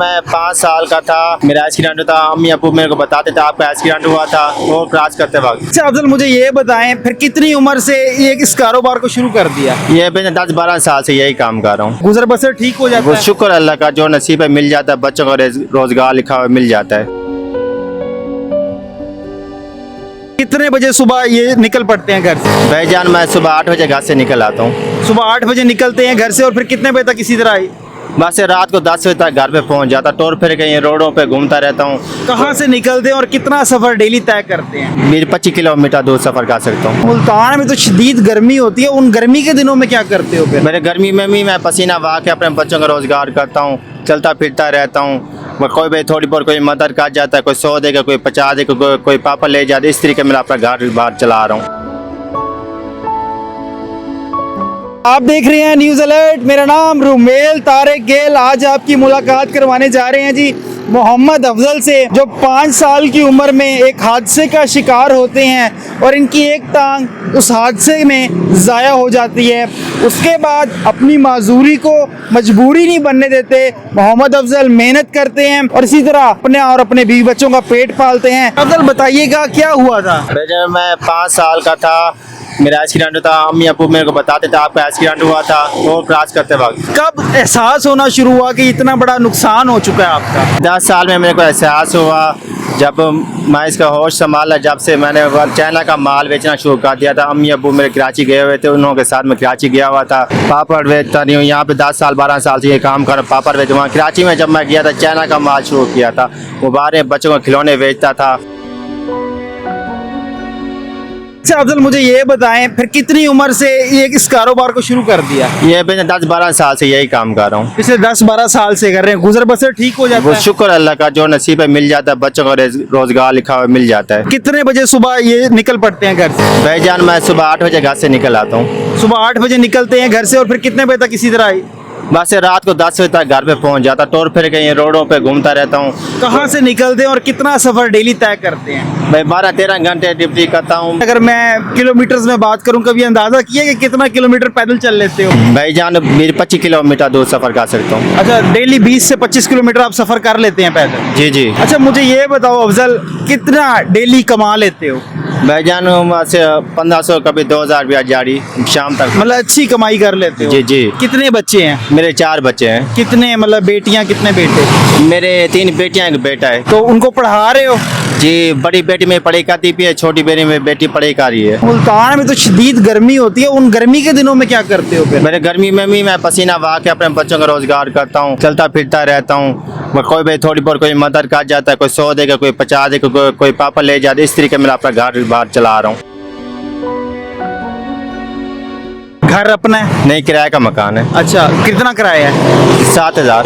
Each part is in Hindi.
मैं 5 साल का था, मेरा एक्सीडेंट था। अम्मी अबू मेरे को बताते थे आपका एक्सीडेंट हुआ था वो क्रॉस करते वक्त। अच्छा अफजल, मुझे ये बताएं फिर कितनी उम्र से ये इस कारोबार को शुरू कर दिया? ये मैंने 10-12 साल से यही काम कर रहा हूँ। गुजर बसर ठीक हो जाता वो है? शुक्र अल्लाह का, जो नसीब है मिल जाता है। बच्चों को रोजगार लिखा हुआ मिल जाता है। कितने बजे सुबह ये निकल पड़ते हैं घर से? भाईजान मैं सुबह 8 बजे घर से निकल आता हूँ। सुबह 8 बजे निकलते हैं घर से और फिर कितने बजे तक इसी तरह बस रात को 10 बजे तक घर पे पहुँच जाता। टोर फिर के रोडों पे घूमता रहता हूँ। कहाँ से निकलते हैं और कितना सफर डेली तय करते हैं? मेरे 25 किलोमीटर दूर सफर कर सकता हूँ। मुल्तान में तो शदीद गर्मी होती है, उन गर्मी के दिनों में क्या करते हो फिर? मेरे गर्मी में भी मैं पसीना बहा के अपने बच्चों का रोजगार करता हूँ, चलता फिरता रहता हूँ। कोई भाई थोड़ी बहुत कोई मदद कर जाता है, कोई 100 देगा, कोई 50 देगा, कोई पापा ले जाते। इस तरीके मैं अपना घर बाहर चला रहा हूँ। आप देख रहे हैं न्यूज़ अलर्ट। मेरा नाम रुमेल तारिक गेल। आज आपकी मुलाकात करवाने जा रहे हैं जी मोहम्मद अफजल से, जो 5 साल की उम्र में एक हादसे का शिकार होते हैं और इनकी एक टांग उस हादसे में ज़ाया हो जाती है। उसके बाद अपनी माजूरी को मजबूरी नहीं बनने देते। मोहम्मद अफजल मेहनत करते हैं और इसी तरह अपने और अपने बीवी बच्चों का पेट पालते हैं। अफजल बताइएगा क्या हुआ था? जब मैं 5 साल का था, मेरा एक्सीडेंट था। अम्मी अबू मेरे को बताते थे आपका एक्सीडेंट हुआ था वो क्रॉस करते वक्त। कब एहसास होना शुरू हुआ कि इतना बड़ा नुकसान हो चुका है आपका? 10 साल में मेरे को एहसास हुआ जब मैं इसका होश संभाला, जब से मैंने चाइना का माल बेचना शुरू कर दिया था। अम्मी अबू मेरे कराची गए हुए थे, उन्होंने के साथ मैं कराची गया हुआ था। पापड़ बेचता नहीं हूँ, यहाँ पे 10 साल 12 साल से ये काम कर पापड़ बेच। वहाँ कराची में जब मैं गया था चाइना का माल शुरू किया था। वो बाहर बच्चों को खिलौने बेचता था। अच्छा अफजल, मुझे ये बताएं फिर कितनी उम्र से ये इस कारोबार को शुरू कर दिया? ये मैंने 10-12 साल से यही काम कर रहा हूँ। पिछले 10-12 साल से कर रहे हैं। गुजर बसर ठीक हो जाता वो है? शुक्र अल्लाह का, जो नसीब है मिल जाता है। बच्चों को रोजगार लिखा हुआ मिल जाता है। कितने बजे सुबह ये निकल पड़ते हैं घर से? भाईजान मैं सुबह 8 बजे घर से निकल आता हूँ। सुबह 8 बजे निकलते हैं घर से और फिर कितने बजे तक इसी तरह? बस रात को 10 बजे तक घर पे पहुँच जाता। टोर फिर के रोडों पे घूमता रहता हूँ। कहाँ से निकलते हैं और कितना सफर डेली तय करते हैं? मैं 12-13 घंटे ड्यूटी करता हूँ। अगर मैं किलोमीटर्स में बात करूं, कभी अंदाजा किया कि कितना किलोमीटर पैदल चल लेते हो? भाईजान मेरे 25 किलोमीटर दूर सफर कर सकता हूँ। अच्छा, डेली 20 से 25 किलोमीटर आप सफर कर लेते हैं पैदल? जी जी। अच्छा मुझे ये बताओ अफजल, कितना डेली कमा लेते हो? भाईजान से 1500 कभी 2000 रुपया जारी शाम तक। मतलब अच्छी कमाई कर लेते हो? जी जी। कितने बच्चे हैं? मेरे 4 बच्चे हैं। कितने मतलब बेटियां, कितने बेटे? मेरे 3 बेटियां, 1 बेटा है। तो उनको पढ़ा रहे हो? जी, बड़ी बेटी में पढ़ाई करती भी है, छोटी बेटी में बेटी पढ़ाई कर रही है। मुल्तान में तो शदीद गर्मी होती है, उन गर्मी के दिनों में क्या करते हो फिर? मेरे गर्मी में भी मैं पसीना बहा के अपने बच्चों का रोजगार करता हूँ, चलता फिरता रहता हूँ। कोई भाई थोड़ी बहुत कोई मदद कर जाता है, कोई 100 देगा, कोई 50 देगा, कोई पापा ले जाते। इस तरीके मैं अपना घर बाहर चला रहा हूँ। घर अपना है? नहीं, किराए का मकान है। अच्छा, कितना किराया है? 7000।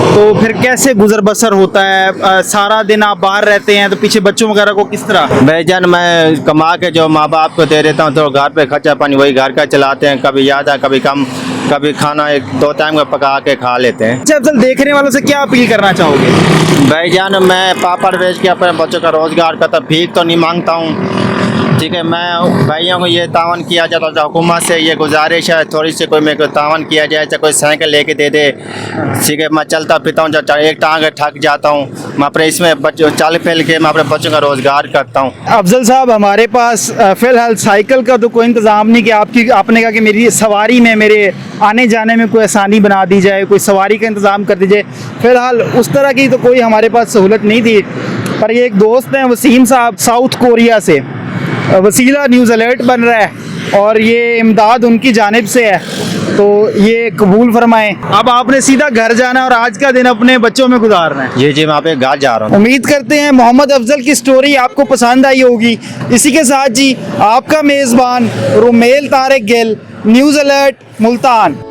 तो फिर कैसे गुजर बसर होता है? सारा दिन आप बाहर रहते हैं तो पीछे बच्चों वगैरह को किस तरह? भाईजान मैं कमा के जो माँ बाप को दे देता हूँ, तो घर पे खर्चा पानी वही घर का चलाते हैं। कभी ज़्यादा कभी कम, कभी खाना 1-2 टाइम का पका के खा लेते हैं। अच्छा अफजल, देखने वालों से क्या अपील करना चाहोगे? भाईजान मैं पापड़ बेच के अपने बच्चों का रोजगार करता, भीख तो नहीं मांगता हूँ। ठीक है, मैं भाइयों को ये तावन किया जाता है, हुकूमत से ये गुजारिश है थोड़ी सी कोई मेरे को तावन किया जाए, चाहे कोई साइकिल लेके दे दे। ठीक है, मैं चलता फिरता हूँ, जब एक टांग थक जाता हूँ मैं अपने इसमें चल फिर के मैं अपने बच्चों का रोजगार करता हूँ। अफजल साहब, हमारे पास फिलहाल साइकिल का तो कोई इंतज़ाम नहीं कि आपने कहा कि मेरी सवारी में, मेरे आने जाने में कोई आसानी बना दी जाए, कोई सवारी का इंतज़ाम कर दीजिए। फ़िलहाल उस तरह की तो कोई हमारे पास सहूलत नहीं थी। पर ये एक दोस्त हैं वसीम साहब, साउथ कोरिया से, वसीला न्यूज़ अलर्ट बन रहा है और ये इमदाद उनकी जानिब से है, तो ये कबूल फरमाएं। अब आपने सीधा घर जाना और आज का दिन अपने बच्चों में गुजारना है। जी जी, वहाँ पे घर जा रहा हूँ। उम्मीद करते हैं मोहम्मद अफजल की स्टोरी आपको पसंद आई होगी। इसी के साथ जी आपका मेज़बान रुमेल तारिक गेल, न्यूज़ अलर्ट मुल्तान।